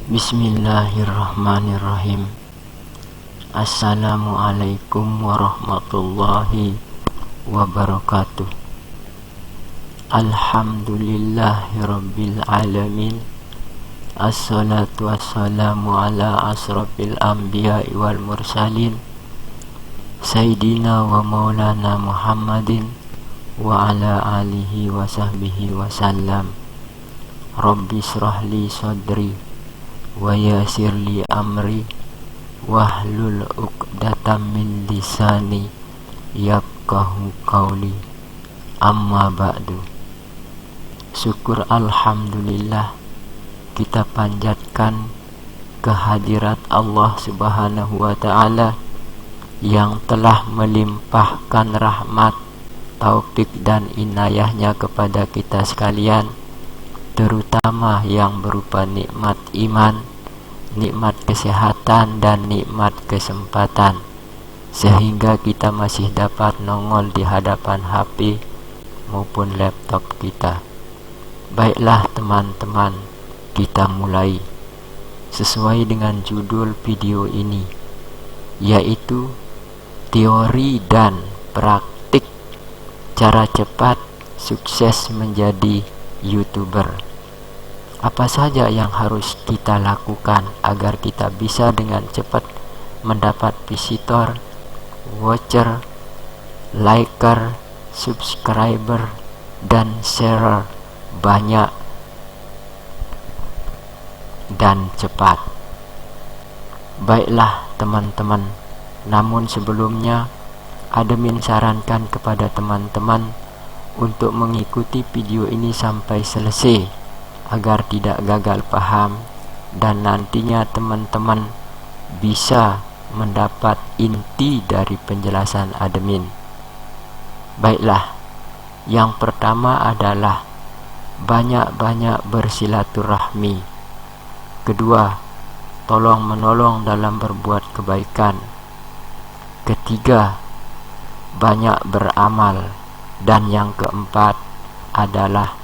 Bismillahirrahmanirrahim. Assalamualaikum warahmatullahi wabarakatuh. Alhamdulillahirabbil alamin. Assalatu wassalamu ala asrafil anbiya'i wal mursalin Sayyidina wa maulana Muhammadin wa ala alihi wa sahbihi wa sallam. Rabbi shrahli sadri wa yassirli amri wahlul 'uqdatam min lisani yafqahu qawli. Amma ba'du. Syukur alhamdulillah kita panjatkan kehadirat Allah Subhanahu wa ta'ala yang telah melimpahkan rahmat, taufik dan inayahnya kepada kita sekalian, terutama yang berupa nikmat iman, nikmat kesehatan dan nikmat kesempatan, sehingga kita masih dapat nongol di hadapan HP maupun laptop kita. Baiklah teman-teman, kita mulai sesuai dengan judul video ini, yaitu teori dan praktik cara cepat sukses menjadi YouTuber. Apa saja yang harus kita lakukan agar kita bisa dengan cepat mendapat visitor, watcher, liker, subscriber, dan share banyak dan cepat. Baiklah teman-teman, namun sebelumnya admin sarankan kepada teman-teman untuk mengikuti video ini sampai selesai agar tidak gagal paham dan nantinya teman-teman bisa mendapat inti dari penjelasan admin. Baiklah, yang pertama adalah banyak-banyak bersilaturahmi. Kedua, tolong menolong dalam berbuat kebaikan. Ketiga, banyak beramal. Dan yang keempat adalah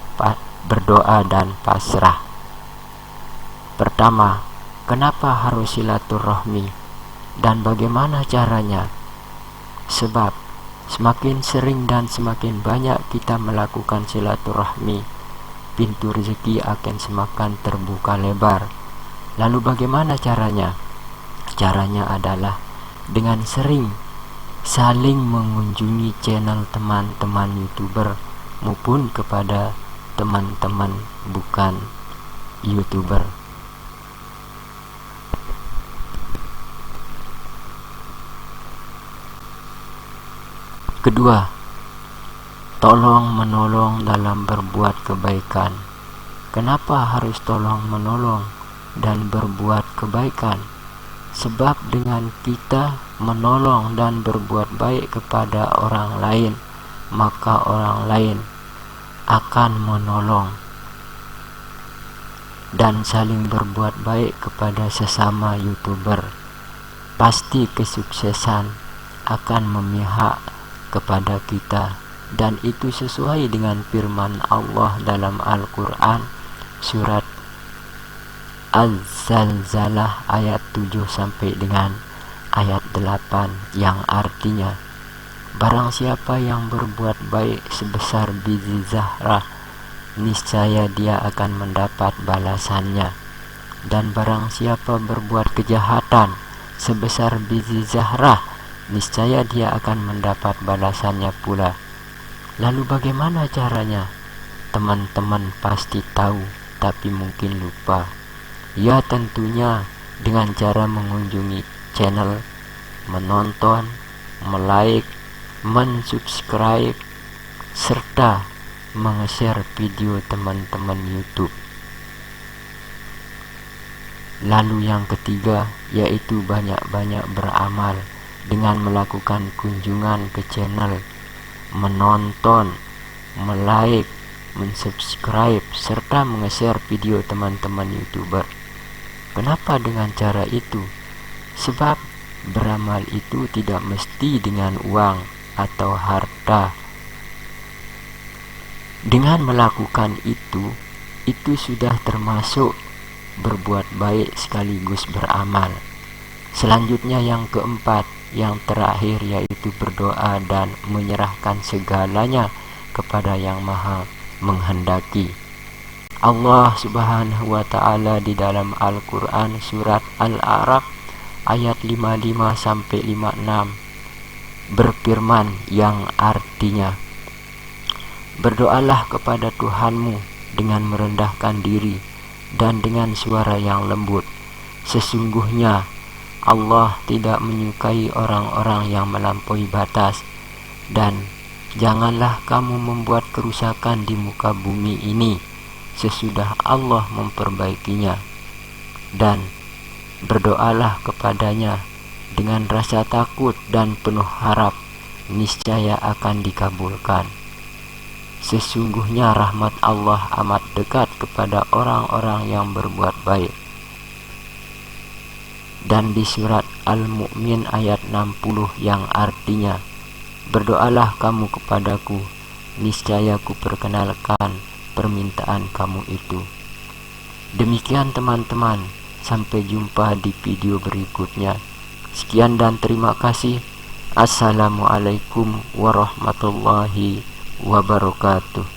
berdoa dan pasrah. Pertama, kenapa harus silaturahmi dan bagaimana caranya? Sebab semakin sering dan semakin banyak kita melakukan silaturahmi, pintu rezeki akan semakin terbuka lebar. Lalu bagaimana caranya? Caranya adalah dengan sering saling mengunjungi channel teman-teman YouTuber maupun kepada teman-teman bukan YouTuber. Kedua, tolong menolong dalam berbuat kebaikan. Kenapa harus tolong menolong dan berbuat kebaikan? Sebab dengan kita menolong dan berbuat baik kepada orang lain, maka orang lain akan menolong dan saling berbuat baik kepada sesama YouTuber. Pasti kesuksesan akan memihak kepada kita, dan itu sesuai dengan firman Allah dalam Al-Quran surat Az-Zalzalah ayat 7 sampai dengan ayat 8, yang artinya, barang siapa yang berbuat baik sebesar biji zahrah, niscaya dia akan mendapat balasannya. Dan barang siapa berbuat kejahatan sebesar biji zahrah, niscaya dia akan mendapat balasannya pula. Lalu bagaimana caranya? Teman-teman pasti tahu, tapi mungkin lupa. Ya, tentunya dengan cara mengunjungi channel, menonton, melike, mensubscribe, serta menge-share video teman-teman YouTube. Lalu yang ketiga, yaitu banyak-banyak beramal dengan melakukan kunjungan ke channel, menonton, melike, mensubscribe, serta menge-share video teman-teman YouTuber. Kenapa dengan cara itu? Sebab beramal itu tidak mesti dengan uang atau harta. Dengan melakukan itu sudah termasuk berbuat baik sekaligus beramal. Selanjutnya yang keempat, yang terakhir, yaitu berdoa dan menyerahkan segalanya kepada Yang Maha Menghendaki. Allah Subhanahu wa Ta'ala di dalam Al-Quran surat Al-A'raf ayat 55 sampai 56 berfirman yang artinya, berdoalah kepada Tuhanmu dengan merendahkan diri dan dengan suara yang lembut. Sesungguhnya Allah tidak menyukai orang-orang yang melampaui batas, dan janganlah kamu membuat kerusakan di muka bumi ini sesudah Allah memperbaikinya. Dan berdoalah kepadanya dengan rasa takut dan penuh harap, niscaya akan dikabulkan. Sesungguhnya rahmat Allah amat dekat kepada orang-orang yang berbuat baik. Dan di surat Al-Mu'min ayat 60 yang artinya, berdoalah kamu kepadaku, niscaya ku perkenalkan permintaan kamu itu. Demikian teman-teman, sampai jumpa di video berikutnya. Sekian dan terima kasih. Assalamualaikum warahmatullahi wabarakatuh.